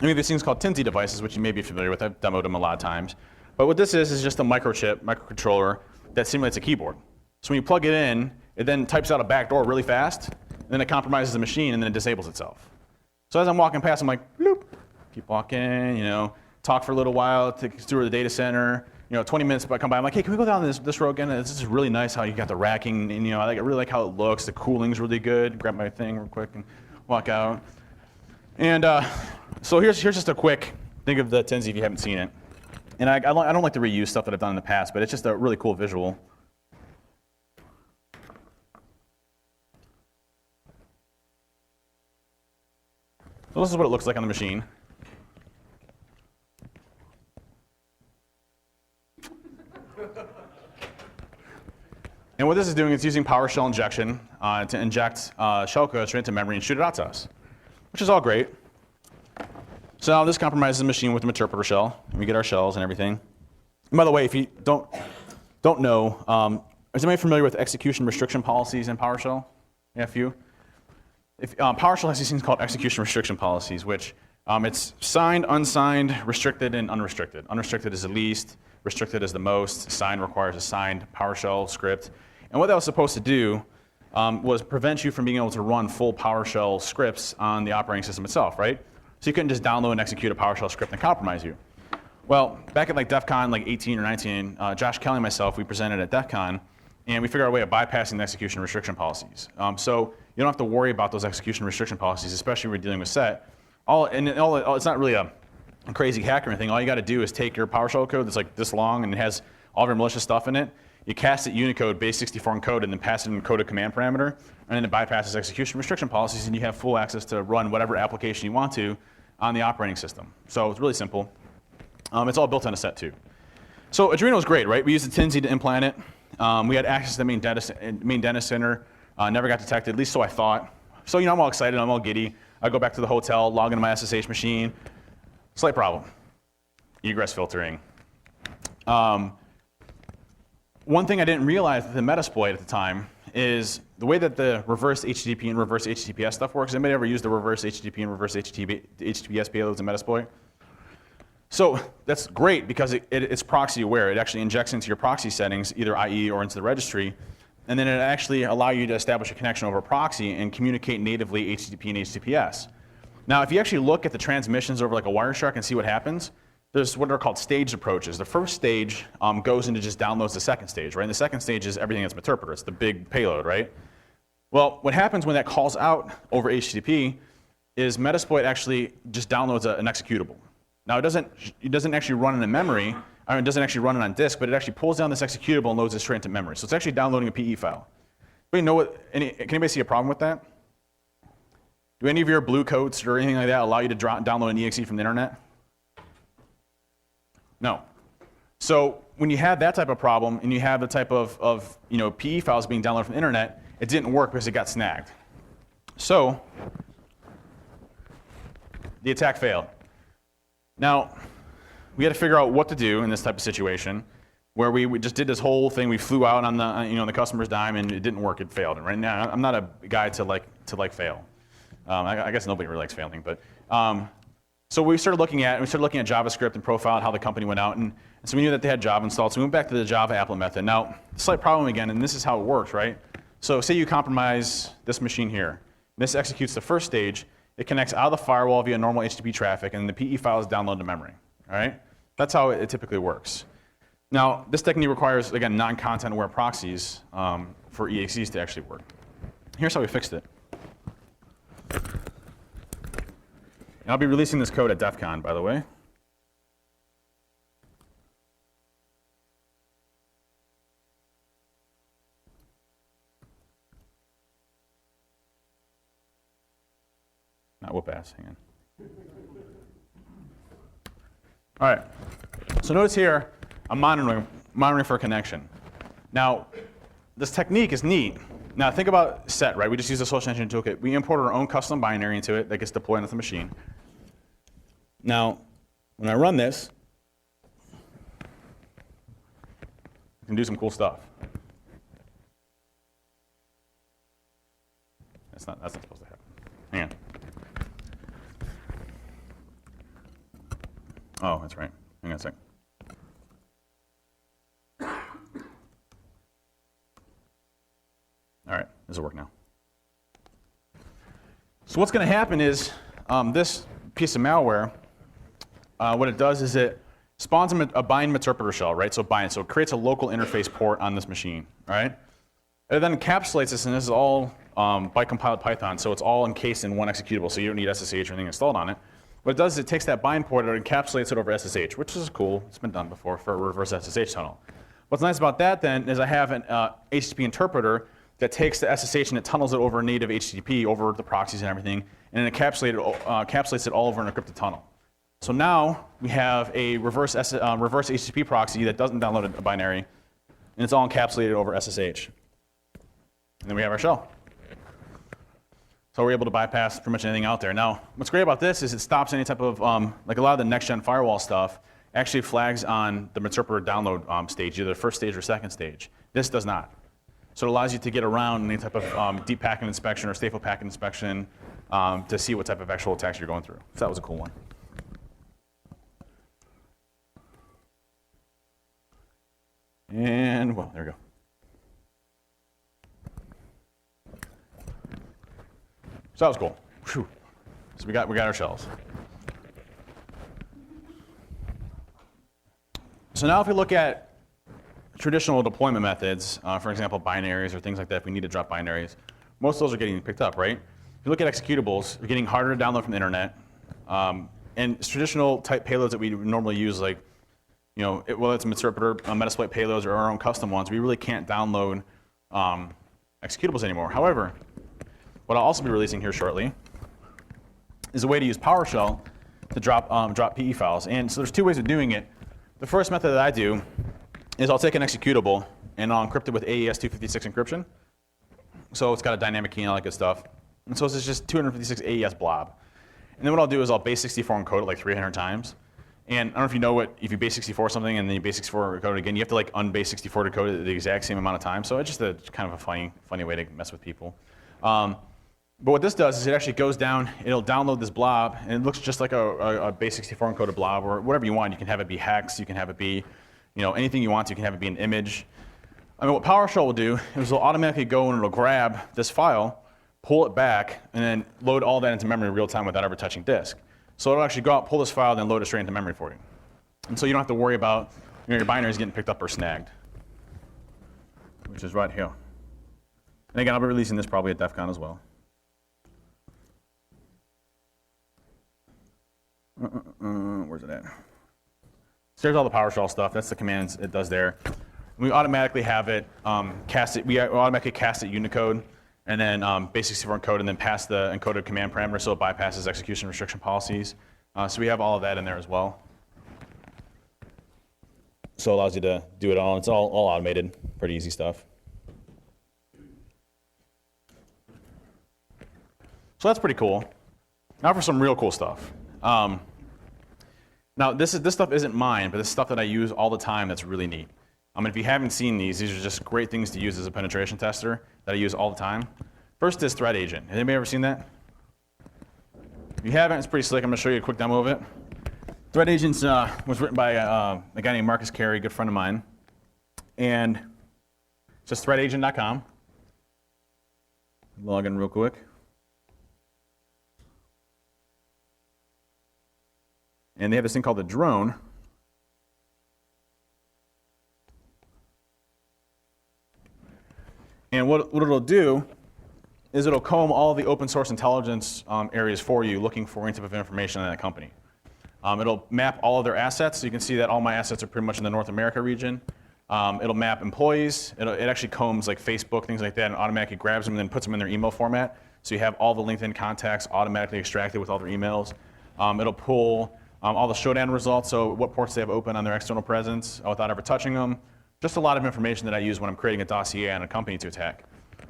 We have these things called TNT devices, which you may be familiar with. I've demoed them a lot of times. But what this is just a microcontroller that simulates a keyboard. So when you plug it in, it then types out a backdoor really fast, and then it compromises the machine, and then it disables itself. So as I'm walking past, I'm like, bloop, keep walking, talk for a little while, take a tour of the data center. 20 minutes I come by, I'm like, hey, can we go down this road again? This is really nice how you got the racking, and I really like how it looks. The cooling's really good. Grab my thing real quick and walk out. And so here's just a quick think of the Tenzi if you haven't seen it. And I don't like to reuse stuff that I've done in the past, but it's just a really cool visual. So this is what it looks like on the machine. And what this is doing is using PowerShell injection to inject shellcode straight into memory and shoot it out to us, which is all great. So now this compromises the machine with the interpreter shell. And we get our shells and everything. And by the way, if you don't know, is anybody familiar with execution restriction policies in PowerShell? Yeah, a few. PowerShell has these things called execution restriction policies, which it's signed, unsigned, restricted, and unrestricted. Unrestricted is the least, restricted is the most, signed requires a signed PowerShell script. And what that was supposed to do was prevent you from being able to run full PowerShell scripts on the operating system itself, right? So you couldn't just download and execute a PowerShell script and compromise you. Well, back at DEF CON 18 or 19, Josh Kelly and myself, we presented at DEF CON, and we figured out a way of bypassing the execution restriction policies. So you don't have to worry about those execution restriction policies, especially when you're dealing with set. It's not really a crazy hack or anything. All you got to do is take your PowerShell code that's like this long and it has all of your malicious stuff in it. You cast it Unicode, base 64 encoded, and then pass it in encoded command parameter, and then it bypasses execution restriction policies, and you have full access to run whatever application you want to on the operating system. So it's really simple. It's all built on a set too. So Adreno is great, right? We used the Tenzi to implant it. We had access to the main data center. Never got detected, at least so I thought. So I'm all excited, I'm all giddy. I go back to the hotel, log into my SSH machine. Slight problem, egress filtering. One thing I didn't realize with the Metasploit at the time is the way that the reverse HTTP and reverse HTTPS stuff works. Anybody ever used the reverse HTTP and reverse HTTPS payloads in Metasploit? So that's great because it's proxy aware. It actually injects into your proxy settings, either IE or into the registry, and then it actually allows you to establish a connection over proxy and communicate natively HTTP and HTTPS. Now, if you actually look at the transmissions over like a Wireshark and see what happens, there's what are called staged approaches. The first stage goes into just downloads the second stage, right? And the second stage is everything that's interpreter. It's the big payload, right? Well, what happens when that calls out over HTTP is Metasploit actually just downloads an executable. Now, it doesn't actually run it in memory, or it doesn't actually run it on disk, but it actually pulls down this executable and loads it straight into memory. So it's actually downloading a PE file. But can anybody see a problem with that? Do any of your blue coats or anything like that allow you to download an exe from the internet? No. So when you have that type of problem and you have the type of PE files being downloaded from the internet, it didn't work because it got snagged. So the attack failed. Now, we had to figure out what to do in this type of situation where we just did this whole thing. We flew out on the customer's dime and it didn't work. It failed. And right now, I'm not a guy to fail. I guess nobody really likes failing, but so we started looking at JavaScript and profiled how the company went out, and so we knew that they had Java installed. So we went back to the Java applet method. Now, slight problem again, and this is how it works, right? So say you compromise this machine here. This executes the first stage. It connects out of the firewall via normal HTTP traffic, and the PE file is downloaded to memory. All right? That's how it typically works. Now, this technique requires, again, non-content aware proxies for EXEs to actually work. Here's how we fixed it. And I'll be releasing this code at DEF CON, by the way. Not whoop ass, hang on. All right. So notice here, I'm monitoring for a connection. Now, this technique is neat. Now think about set, right? We just use the social engineering toolkit. We import our own custom binary into it that gets deployed onto the machine. Now, when I run this, I can do some cool stuff. That's not supposed to happen. Hang on. Oh, that's right. Hang on a sec. All right, this will work now. So what's going to happen is this piece of malware, what it does is it spawns a bind interpreter shell, right? So it creates a local interface port on this machine, all right? It then encapsulates this, and this is all by compiled Python, so it's all encased in one executable, so you don't need SSH or anything installed on it. What it does is it takes that bind port and encapsulates it over SSH, which is cool. It's been done before for a reverse SSH tunnel. What's nice about that then is I have an HTTP interpreter that takes the SSH and it tunnels it over native HTTP, over the proxies and everything, and it encapsulates it all over an encrypted tunnel. So now we have a reverse HTTP proxy that doesn't download a binary, and it's all encapsulated over SSH. And then we have our shell. So we're able to bypass pretty much anything out there. Now, what's great about this is it stops any type of, like a lot of the next-gen firewall stuff actually flags on the interpreter download stage, either the first stage or second stage. This does not. So it allows you to get around any type of deep packet inspection or stateful packet inspection to see what type of actual attacks you're going through. So that was a cool one. And, well, there we go. So that was cool. Whew. So we got our shells. So now if we look at traditional deployment methods, for example, binaries or things like that, if we need to drop binaries, most of those are getting picked up, right? If you look at executables, they're getting harder to download from the internet. And traditional type payloads that we normally use, like, you know, whether it's interpreter, Metasploit payloads, or our own custom ones, we really can't download executables anymore. However, what I'll also be releasing here shortly is a way to use PowerShell to drop PE files. And so there's two ways of doing it. The first method that I do is I'll take an executable and I'll encrypt it with AES 256 encryption. So it's got a dynamic key and all that good stuff. And so it's just 256 AES blob. And then what I'll do is I'll base 64 encode it like 300 times. And I don't know if you know if you base 64 something and then you base 64 encode it again, you have to like unbase 64 to code it the exact same amount of time. So it's just kind of a funny way to mess with people. But what this does is it actually goes down, it'll download this blob, and it looks just like a base 64 encoded blob, or whatever you want. You can have it be hex, you can have it be, you know, anything you want. You can have it be an image. I mean, what PowerShell will do is it'll automatically go and it'll grab this file, pull it back, and then load all that into memory in real time without ever touching disk. So it'll actually go out, pull this file, and then load it straight into memory for you. And so you don't have to worry about your binaries getting picked up or snagged, which is right here. And again, I'll be releasing this probably at DEF CON as well. Where's it at? So there's all the PowerShell stuff. That's the commands it does there. We automatically have it cast it. We automatically cast it Unicode, and then base 64 encode, and then pass the encoded command parameter, so it bypasses execution restriction policies. So we have all of that in there as well. So it allows you to do it all. It's all automated. Pretty easy stuff. So that's pretty cool. Now for some real cool stuff. Now this stuff isn't mine, but this is stuff that I use all the time that's really neat. If you haven't seen these are just great things to use as a penetration tester that I use all the time. First is ThreatAgent. Has anybody ever seen that? If you haven't, it's pretty slick. I'm going to show you a quick demo of it. ThreatAgent was written by a guy named Marcus Carey, a good friend of mine. And it's just ThreatAgent.com. Log in real quick. And they have this thing called the drone. And what it'll do is it'll comb all the open source intelligence areas for you, looking for any type of information on that company. It'll map all of their assets. So you can see that all my assets are pretty much in the North America region. It'll map employees. It actually combs like Facebook, things like that, and automatically grabs them and then puts them in their email format. So you have all the LinkedIn contacts automatically extracted with all their emails. It'll pull all the showdown results, so what ports they have open on their external presence without ever touching them. Just a lot of information that I use when I'm creating a dossier on a company to attack.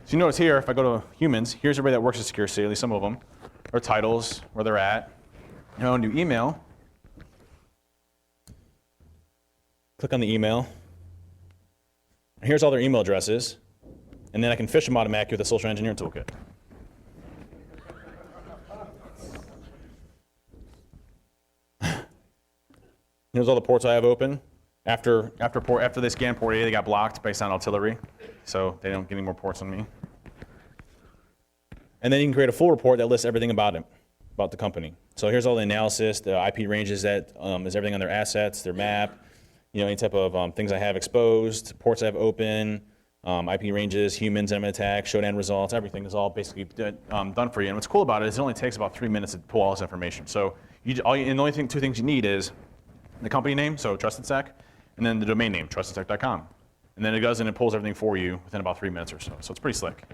So you notice here, if I go to humans, here's everybody that works at security, at least some of them, their titles, where they're at. Now I want to do email. Click on the email. Here's all their email addresses. And then I can phish them automatically with the social engineering toolkit. Here's all the ports I have open. After they scan port A, they got blocked based on artillery, so they don't get any more ports on me. And then you can create a full report that lists everything about it, about the company. So here's all the analysis, the IP ranges that is everything on their assets, their map, any type of things I have exposed, ports I have open, IP ranges, humans I'm going to attack, showdown results, everything is all basically done for you. And what's cool about it is it only takes about 3 minutes to pull all this information. So the only two things you need is the company name, so TrustedSec, and then the domain name, trustedsec.com. And then it goes and it pulls everything for you within about 3 minutes or so. So it's pretty slick.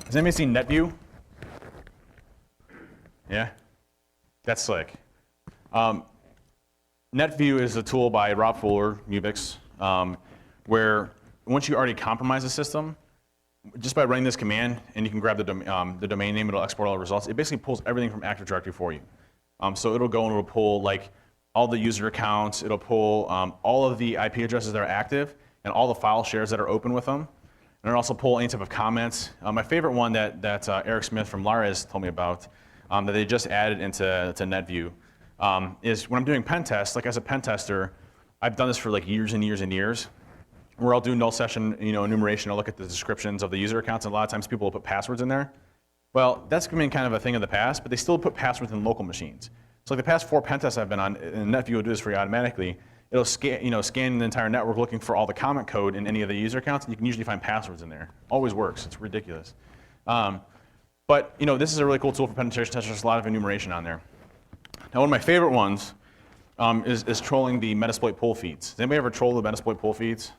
Has anybody seen NETVIEW? Yeah? That's slick. NETVIEW is a tool by Rob Fuller, Ubix, where once you already compromise the system, just by running this command, and you can grab the domain name, it'll export all the results. It basically pulls everything from Active Directory for you. So it'll go and it'll pull like all the user accounts, it'll pull all of the IP addresses that are active, and all the file shares that are open with them. And it'll also pull any type of comments. My favorite one that Eric Smith from Lares told me about, that they just added into NETVIEW, is when I'm doing pen tests, like as a pen tester, I've done this for like years and years and years, where I'll do null session enumeration, I'll look at the descriptions of the user accounts, and a lot of times people will put passwords in there. Well, that's been kind of a thing of the past, but they still put passwords in local machines. So like the past 4 pen tests I've been on, and NETVIEW will do this for you automatically. It'll scan the entire network looking for all the comment code in any of the user accounts, and you can usually find passwords in there. Always works. It's ridiculous. But this is a really cool tool for penetration testers. There's a lot of enumeration on there. Now, one of my favorite ones is trolling the Metasploit pull feeds. Has anybody ever trolled the Metasploit pull feeds?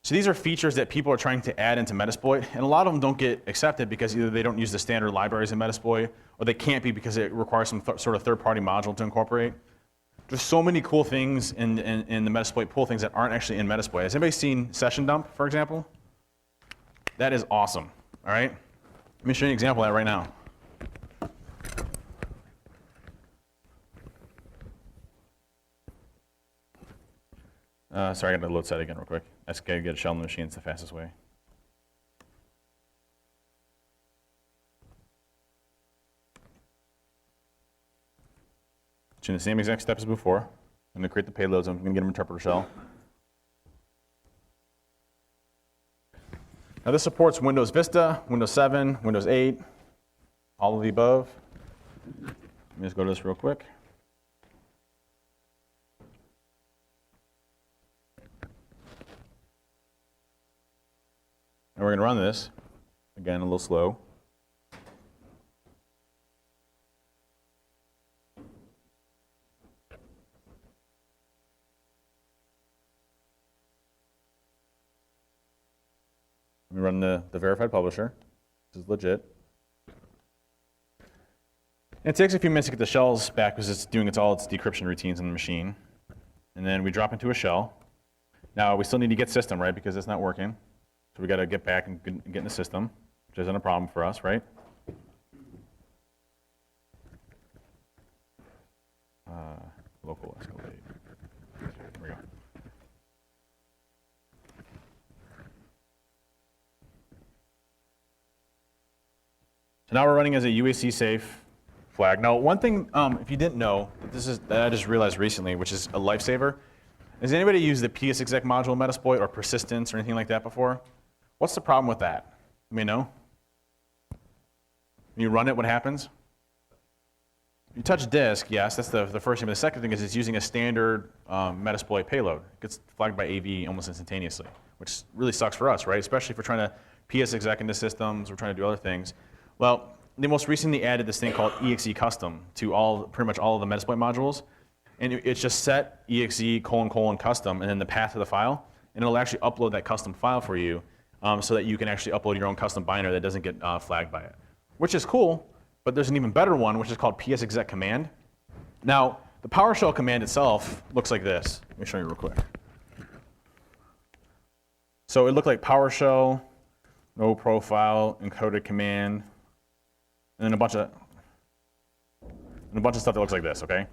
So these are features that people are trying to add into Metasploit, and a lot of them don't get accepted because either they don't use the standard libraries in Metasploit, or they can't be because it requires some sort of third-party module to incorporate. There's so many cool things in the Metasploit pull things that aren't actually in Metasploit. Has anybody seen Session Dump, for example? That is awesome, all right? Let me show you an example of that right now. Sorry, I got to load set again real quick. I just got to get a shell in the machine. It's the fastest way. Doing the same exact steps as before. I'm going to create the payloads. I'm going to get them interpreter shell. Now this supports Windows Vista, Windows 7, Windows 8, all of the above. Let me just go to this real quick. And we're going to run this. Again, a little slow. Let me run the verified publisher. This is legit. And it takes a few minutes to get the shells back because it's doing all its decryption routines in the machine. And then we drop into a shell. Now we still need to get system, right, because it's not working. So we got to get back and get in the system, which isn't a problem for us, right? Local escalate. There we go. So now we're running as a UAC safe flag. Now, one thing, if you didn't know, that I just realized recently, which is a lifesaver. Has anybody used the PSExec module in Metasploit or persistence or anything like that before? What's the problem with that? You may know. When you run it, what happens? You touch disk, yes, that's the first thing. But the second thing is it's using a standard Metasploit payload. It gets flagged by AV almost instantaneously, which really sucks for us, right? Especially if we're trying to PSExec into systems, we're trying to do other things. Well, they most recently added this thing called exe custom to pretty much all of the Metasploit modules. and it's just set exe : custom and then the path to the file, and it'll actually upload that custom file for you so that you can actually upload your own custom binary that doesn't get flagged by it, which is cool. But there's an even better one, which is called psexec command. Now, the PowerShell command itself looks like this. Let me show you real quick. So it looked like PowerShell, no profile, encoded command, and then a bunch of stuff that looks like this, okay?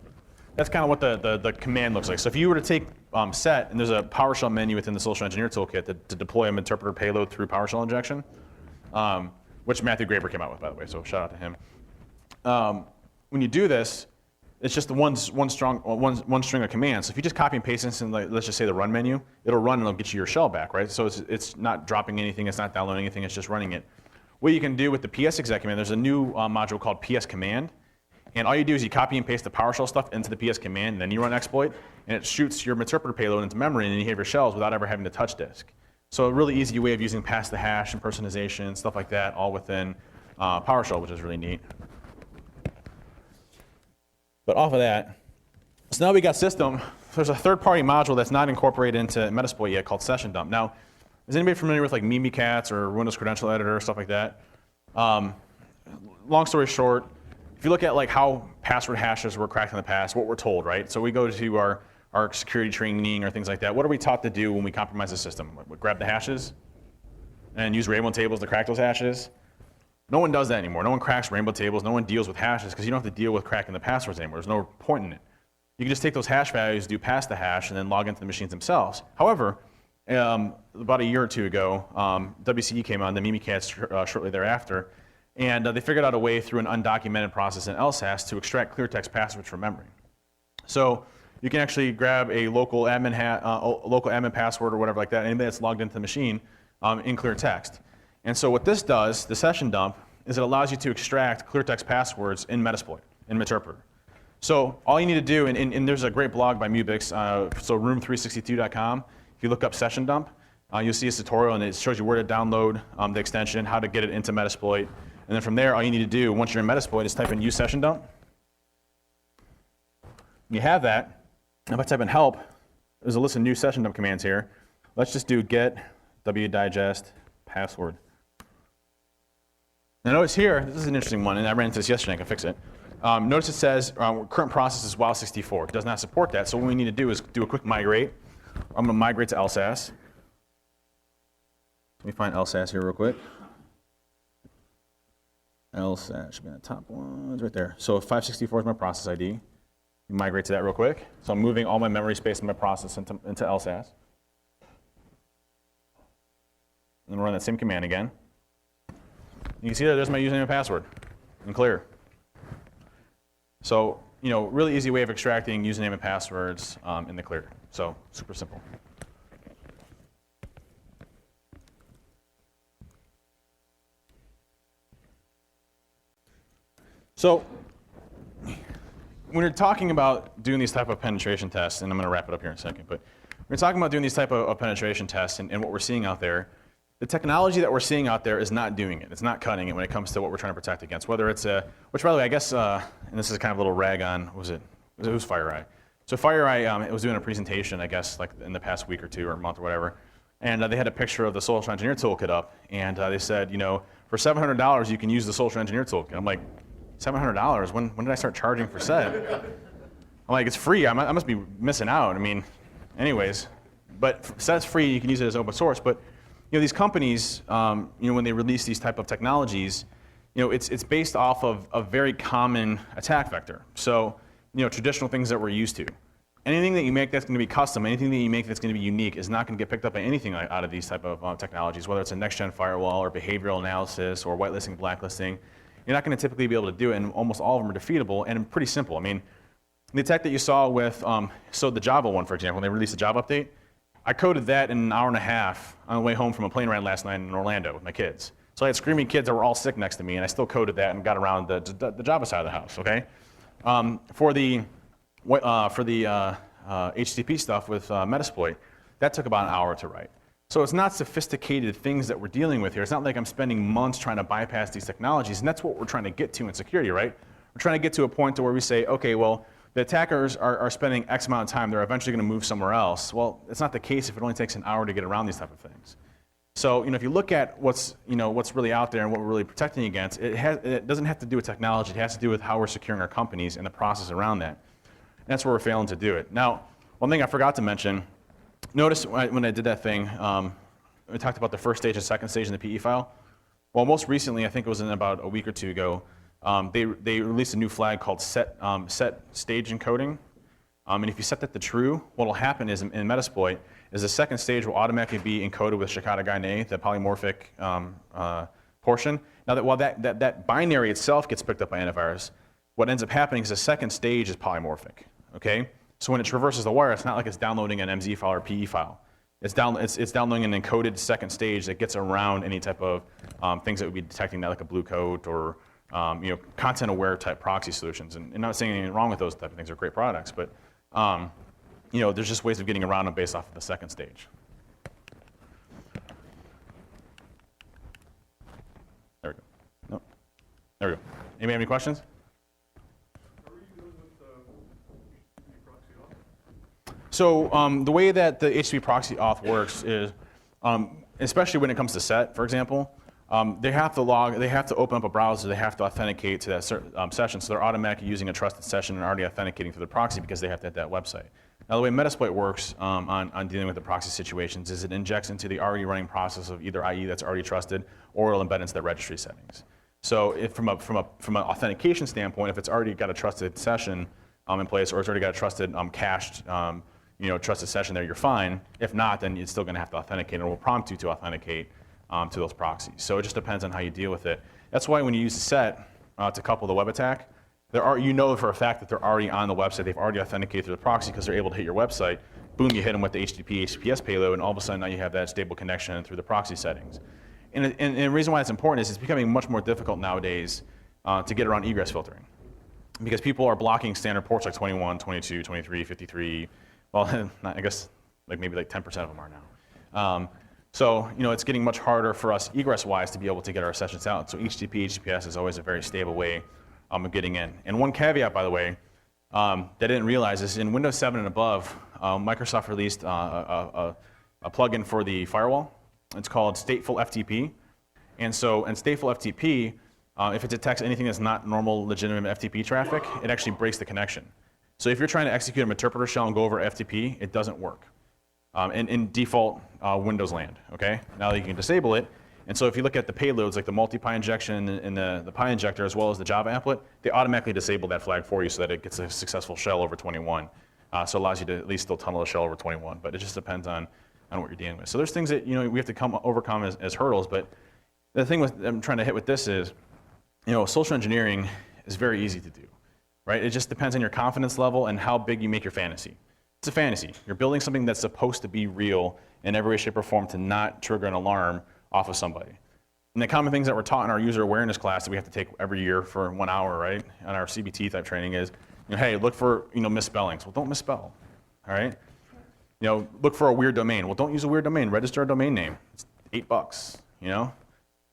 That's kind of what the command looks like. So if you were to take set, and there's a PowerShell menu within the Social Engineer Toolkit to deploy an interpreter payload through PowerShell injection, which Matthew Graber came out with, by the way, so shout out to him. When you do this, it's just the one string of commands. So if you just copy and paste this in, let's just say the run menu, it'll run and it'll get you your shell back, right? So it's not dropping anything, it's not downloading anything, it's just running it. What you can do with the psexec command, there's a new module called ps command, and all you do is you copy and paste the PowerShell stuff into the ps command, and then you run exploit, and it shoots your interpreter payload into memory, and then you have your shells without ever having to touch disk. So a really easy way of using pass the hash and personalization, stuff like that, all within PowerShell, which is really neat. But off of that, so now we got system. There's a third-party module that's not incorporated into Metasploit yet called Session Dump. Now, is anybody familiar with like Mimikatz or Windows Credential Editor, stuff like that? Long story short, if you look at like how password hashes were cracked in the past, what we're told, right? So we go to our security training or things like that. What are we taught to do when we compromise the system? We grab the hashes and use rainbow tables to crack those hashes. No one does that anymore. No one cracks rainbow tables. No one deals with hashes because you don't have to deal with cracking the passwords anymore. There's no point in it. You can just take those hash values, do pass the hash, and then log into the machines themselves. However, about a year or two ago, WCE came on, the Mimikatz shortly thereafter, and they figured out a way through an undocumented process in LSASS to extract clear text passwords from memory. So you can actually grab a local admin password or whatever like that, anybody that's logged into the machine in clear text. And so what this does, the session dump, is it allows you to extract clear text passwords in Metasploit, in Meterpreter. So all you need to do, and there's a great blog by Mubix, so room362.com. If you look up session dump, you'll see a tutorial, and it shows you where to download the extension, how to get it into Metasploit. And then from there, all you need to do, once you're in Metasploit, is type in use session dump. You have that. If I type in help, there's a list of new session dump commands here. Let's just do get wdigest password. Now notice here, this is an interesting one, and I ran into this yesterday, I can fix it. Notice it says current process is WoW64. It does not support that, so what we need to do is do a quick migrate. I'm going to migrate to LSASS. Let me find LSASS here real quick. LSASS should be on the top ones right there. So 564 is my process ID. Migrate to that real quick. So I'm moving all my memory space in my process into LSASS. And then run that same command again. You can see there's my username and password in clear. So, really easy way of extracting username and passwords in the clear. So, super simple. So, when you're talking about doing these type of penetration tests, and I'm going to wrap it up here in a second, but when you're talking about doing these type of penetration tests and what we're seeing out there, the technology that we're seeing out there is not doing it. It's not cutting it when it comes to what we're trying to protect against. Whether it's which by the way, I guess, and this is kind of a little rag on, it was FireEye. So FireEye, it was doing a presentation, I guess, like in the past week or two or month or whatever, and they had a picture of the Social Engineer Toolkit up, and they said, for $700 you can use the Social Engineer Toolkit. I'm like, $700? When did I start charging for SED? I'm like, it's free. I must be missing out. I mean, anyways, but SED's free. You can use it as open source, but these companies, when they release these type of technologies, it's based off of a very common attack vector. So, traditional things that we're used to. Anything that you make that's going to be custom, anything that you make that's going to be unique is not going to get picked up by anything out of these type of technologies, whether it's a next-gen firewall or behavioral analysis or whitelisting, blacklisting. You're not going to typically be able to do it, and almost all of them are defeatable and pretty simple. I mean, the attack that you saw with, so the Java one, for example, when they released the Java update, I coded that in an hour and a half on the way home from a plane ride last night in Orlando with my kids. So I had screaming kids that were all sick next to me, and I still coded that and got around the Java side of the house, okay? For the HTTP stuff with Metasploit, that took about an hour to write. So it's not sophisticated things that we're dealing with here. It's not like I'm spending months trying to bypass these technologies, and that's what we're trying to get to in security, right? We're trying to get to a point to where we say, okay, well, the attackers are spending X amount of time. They're eventually going to move somewhere else. Well, it's not the case if it only takes an hour to get around these type of things. So if you look at what's really out there and what we're really protecting against, it doesn't have to do with technology. It has to do with how we're securing our companies and the process around that. And that's where we're failing to do it. Now, one thing I forgot to mention, notice when I did that thing, we talked about the first stage and second stage in the PE file. Well, most recently, I think it was in about a week or two ago, they released a new flag called set stage encoding. And if you set that to true, what will happen is in Metasploit is the second stage will automatically be encoded with Shikata-Gaine, the polymorphic portion. Now, while that binary itself gets picked up by antivirus, what ends up happening is the second stage is polymorphic. Okay, so when it traverses the wire, it's not like it's downloading an MZ file or PE file. It's downloading an encoded second stage that gets around any type of things that would be detecting that, like a blue coat or content-aware type proxy solutions. And not saying anything wrong with those type of things; they're great products, but there's just ways of getting around them based off of the second stage. There we go. Nope. There we go. Anybody have any questions? How are you doing with HTTP proxy auth? So the way that the HTTP proxy auth works is, especially when it comes to SET, for example, they have to open up a browser, they have to authenticate to that session, so they're automatically using a trusted session and already authenticating through the proxy because they have to hit that website. Now the way Metasploit works on dealing with the proxy situations is it injects into the already running process of either IE that's already trusted or it'll embed into the registry settings. So if from an authentication standpoint, if it's already got a trusted session in place or it's already got a trusted cached trusted session there, you're fine. If not, then you're still going to have to authenticate, or it will prompt you to authenticate to those proxies. So it just depends on how you deal with it. That's why when you use the SET to couple the web attack, you know for a fact that they're already on the website. They've already authenticated through the proxy because they're able to hit your website. Boom, you hit them with the HTTP, HTTPS payload, and all of a sudden now you have that stable connection through the proxy settings. And the reason why it's important is it's becoming much more difficult nowadays to get around egress filtering because people are blocking standard ports like 21, 22, 23, 53. Well, I guess maybe 10% of them are now. So it's getting much harder for us egress-wise to be able to get our sessions out. So HTTP, HTTPS is always a very stable way of getting in. And one caveat, by the way, that I didn't realize is in Windows 7 and above, Microsoft released a plugin for the firewall. It's called Stateful FTP. And so in Stateful FTP, if it detects anything that's not normal, legitimate FTP traffic, it actually breaks the connection. So if you're trying to execute an interpreter shell and go over FTP, it doesn't work. In default Windows land, okay? Now you can disable it. And so if you look at the payloads, like the multi-PI injection and the PI injector, as well as the Java applet, they automatically disable that flag for you so that it gets a successful shell over 21. So it allows you to at least still tunnel a shell over 21, but it just depends on what you're dealing with. So there's things that we have to overcome as hurdles, but the thing I'm trying to hit with this is, social engineering is very easy to do, right? It just depends on your confidence level and how big you make your fantasy. It's a fantasy. You're building something that's supposed to be real in every way, shape, or form to not trigger an alarm off of somebody. And the common things that we're taught in our user awareness class that we have to take every year for 1 hour, right, on our CBT type training is, hey, look for misspellings. Well, don't misspell, all right? Look for a weird domain. Well, don't use a weird domain. Register a domain name. It's $8,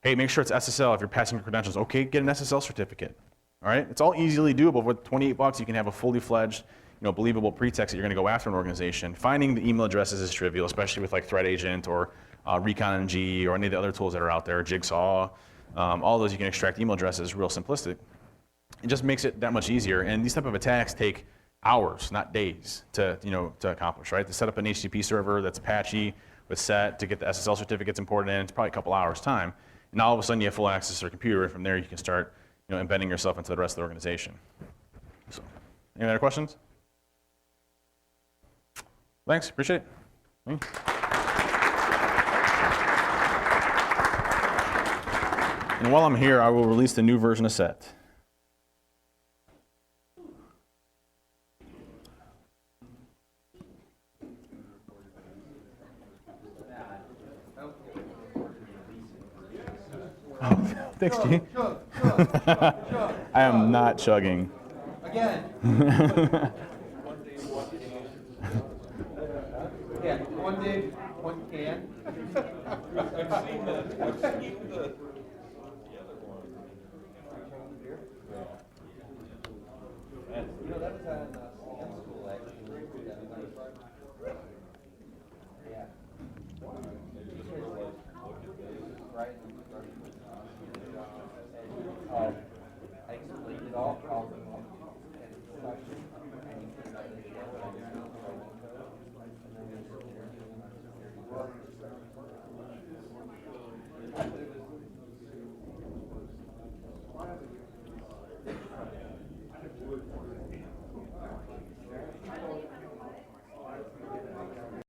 Hey, make sure it's SSL if you're passing your credentials. Okay, get an SSL certificate, all right? It's all easily doable. With $28, you can have a fully fledged, believable pretext that you're going to go after an organization. Finding the email addresses is trivial, especially with like ThreatAgent or ReconNG or any of the other tools that are out there, Jigsaw. All those you can extract email addresses, real simplistic. It just makes it that much easier. And these type of attacks take hours, not days, to accomplish, right? To set up an HTTP server that's Apache with SET to get the SSL certificates imported in, it's probably a couple hours time. And now all of a sudden you have full access to your computer, and from there you can start embedding yourself into the rest of the organization. So, any other questions? Thanks, appreciate it. And while I'm here, I will release the new version of SET. Oh, thanks, G. I am not chugging. Again. Yeah, one day, one can. I've seen the